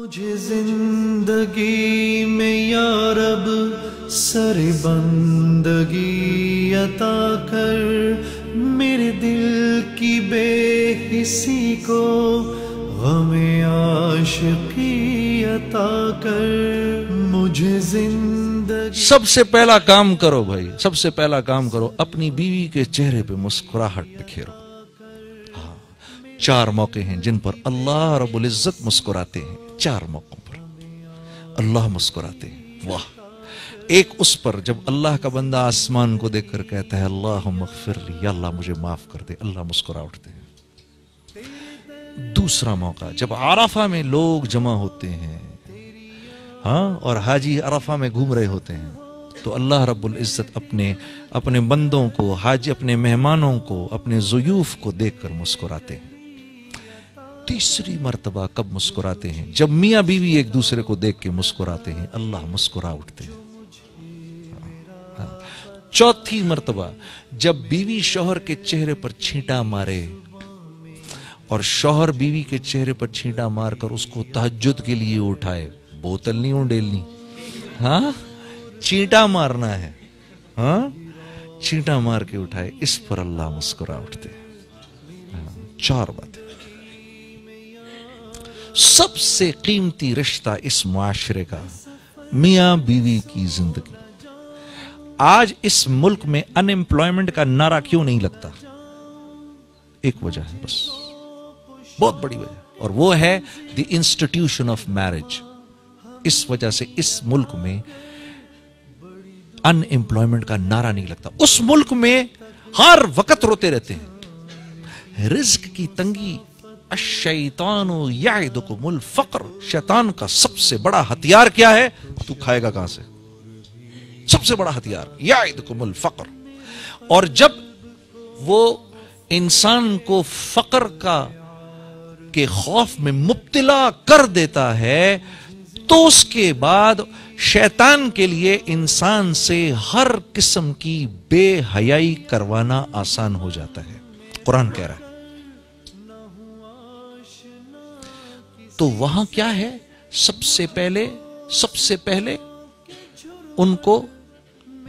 مجھے زندگی میں یا رب سر بندگی عطا کر، میرے دل کی بے حسی کو غم عاشقی عطا کر، مجھے زندگی۔ سب سے پہلا کام کرو بھائی، سب سے پہلا کام کرو، اپنی بیوی کے چہرے پہ مسکراہٹ بکھیرو۔ ہاں، 4 موقع ہیں جن پر اللہ رب العزت مسکراتے ہیں، 4 موقعوں پر اللہ مسکراتے ہیں۔ واہ! ایک اس پر جب اللہ کا بندہ آسمان کو دیکھ کر کہتا ہے اللہم اغفر لی، یا اللہ مجھے معاف کر دے، اللہ مسکرا اٹھتے ہیں۔ دوسرا موقع جب عرفہ میں لوگ جمع ہوتے ہیں، ہاں، اور حاجی عرفہ میں گھوم رہے ہوتے ہیں، تو اللہ رب العزت اپنے بندوں کو، حاجی اپنے مہمانوں کو، اپنے ضیوف کو دیکھ کر مسکراتے ہیں۔ تیسری مرتبہ کب مسکراتے ہیں؟ جب میاں بیوی ایک دوسرے کو دیکھ کے مسکراتے ہیں، اللہ مسکرا اٹھتے ہیں۔ چوتھی مرتبہ جب بیوی شوہر کے چہرے پر چھینٹا مارے اور شوہر بیوی کے چہرے پر چھینٹا مار کر اس کو تہجد کے لیے اٹھائے، بوتل نہیں اونڈیلنی، ہاں، چھینٹا مارنا ہے، ہاں، چھینٹا مار کے اٹھائے، اس پر اللہ مسکرا اٹھتے ہیں۔ 4 باتیں۔ سب سے قیمتی رشتہ اس معاشرے کا میاں بیوی کی زندگی۔ آج اس ملک میں ان ایمپلائمنٹ کا نعرہ کیوں نہیں لگتا؟ ایک وجہ ہے بس، بہت بڑی وجہ، اور وہ ہے دی انسٹیٹیوشن آف میرج۔ اس وجہ سے اس ملک میں ان ایمپلائمنٹ کا نعرہ نہیں لگتا۔ اس ملک میں ہر وقت روتے رہتے ہیں، رزق کی تنگی۔ الشیطان یعدکم الفقر، شیطان کا سب سے بڑا ہتھیار کیا ہے؟ تو کھائے گا کہاں سے؟ سب سے بڑا ہتھیار یعدکم الفقر۔ اور جب وہ انسان کو فقر کے خوف میں مبتلا کر دیتا ہے تو اس کے بعد شیطان کے لیے انسان سے ہر قسم کی بے حیائی کروانا آسان ہو جاتا ہے۔ قرآن کہہ رہا ہے۔ تو وہاں کیا ہے؟ سب سے پہلے ان کو،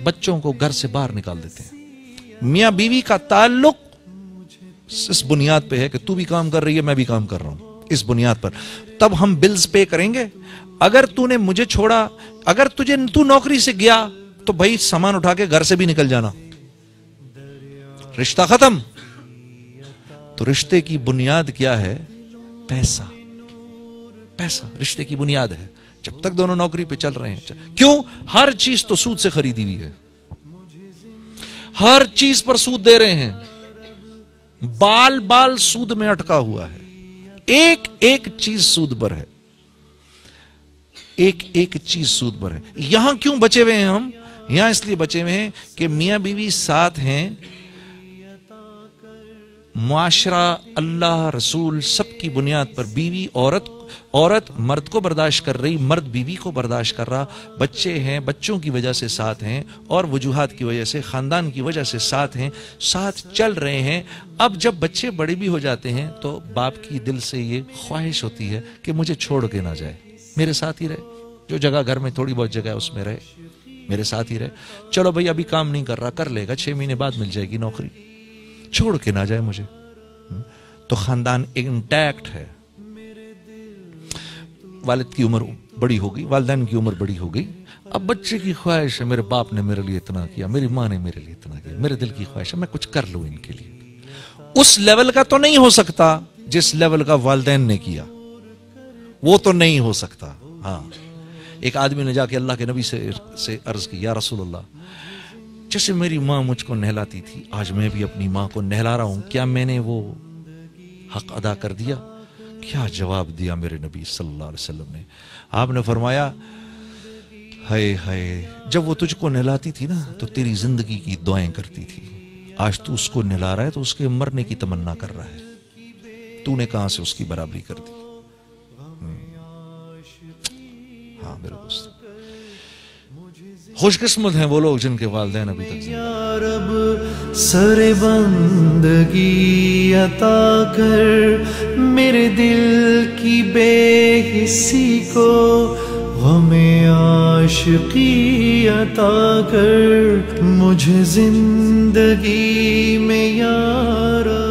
بچوں کو گھر سے باہر نکال دیتے ہیں۔ میاں بیوی کا تعلق اس بنیاد پہ ہے کہ تو بھی کام کر رہی ہے، میں بھی کام کر رہا ہوں، اس بنیاد پر تب ہم بلز پے کریں گے۔ اگر تو نے مجھے چھوڑا، اگر تو نوکری سے گیا تو بھائی سامان اٹھا کے گھر سے بھی نکل جانا، رشتہ ختم۔ تو رشتے کی بنیاد کیا ہے؟ پیسہ۔ پیسہ رشتے کی بنیاد ہے، جب تک دونوں نوکری پہ چل رہے ہیں۔ کیوں؟ ہر چیز تو سود سے خریدی ہوئی ہے، ہر چیز پر سود دے رہے ہیں، بال سود میں اٹکا ہوا ہے، ایک چیز سود پر ہے، ایک چیز سود پر ہے۔ یہاں کیوں بچے ہوئے ہیں ہم؟ یہاں اس لیے بچے ہوئے ہیں کہ میاں بیوی ساتھ ہیں، معاشرہ، اللہ، رسول، سب کی بنیاد پر بیوی، عورت مرد کو برداشت کر رہی، مرد بیوی کو برداشت کر رہا، بچے ہیں، بچوں کی وجہ سے ساتھ ہیں، اور وجوہات کی وجہ سے، خاندان کی وجہ سے ساتھ ہیں، ساتھ چل رہے ہیں۔ اب جب بچے بڑے بھی ہو جاتے ہیں تو باپ کی دل سے یہ خواہش ہوتی ہے کہ مجھے چھوڑ کے نہ جائے، میرے ساتھ ہی رہے، جو جگہ گھر میں تھوڑی بہت جگہ ہے اس میں رہے، میرے ساتھ ہی رہے۔ چلو بھائی ابھی کام نہیں کر رہا، کر لے گا، 6 مہینے بعد مل جائے گی نوکری، چھوڑ کے نہ جائے مجھے۔ تو خاندان انٹیکٹ ہے۔ والد کی عمر بڑی ہو گئی، والدین کی عمر بڑی ہو گئی، اب بچے کی خواہش ہے میرے باپ نے میرے لیے اتنا کیا، میری ماں نے میرے لیے اتنا کیا، میرے دل کی خواہش ہے میں کچھ کر لوں ان کے لیے۔ اس لیول کا تو نہیں ہو سکتا جس لیول کا والدین نے کیا، وہ تو نہیں ہو سکتا۔ ہاں، ایک آدمی نے جا کے اللہ کے نبی سے عرض کی، یا رسول اللہ، جیسے میری ماں مجھ کو نہلاتی تھی، آج میں بھی اپنی ماں کو نہلا رہا ہوں، کیا میں نے وہ حق ادا کر دیا؟ کیا جواب دیا میرے نبی صلی اللہ علیہ وسلم نے؟ آپ نے فرمایا، ہائے ہائے، جب وہ تجھ کو نہلاتی تھی نا تو تیری زندگی کی دعائیں کرتی تھی، آج تو اس کو نہلا رہا ہے تو اس کے مرنے کی تمنا کر رہا ہے، تو نے کہاں سے اس کی برابری کر دی؟ ہاں میرے دوست، خوش قسمت ہیں وہ لوگ جن کے والدین ابھی تک یا رب سر بندگی عطا کر میرے دل کی بے حسی کو غم عاشقی عطا کر مجھے زندگی میں یا رب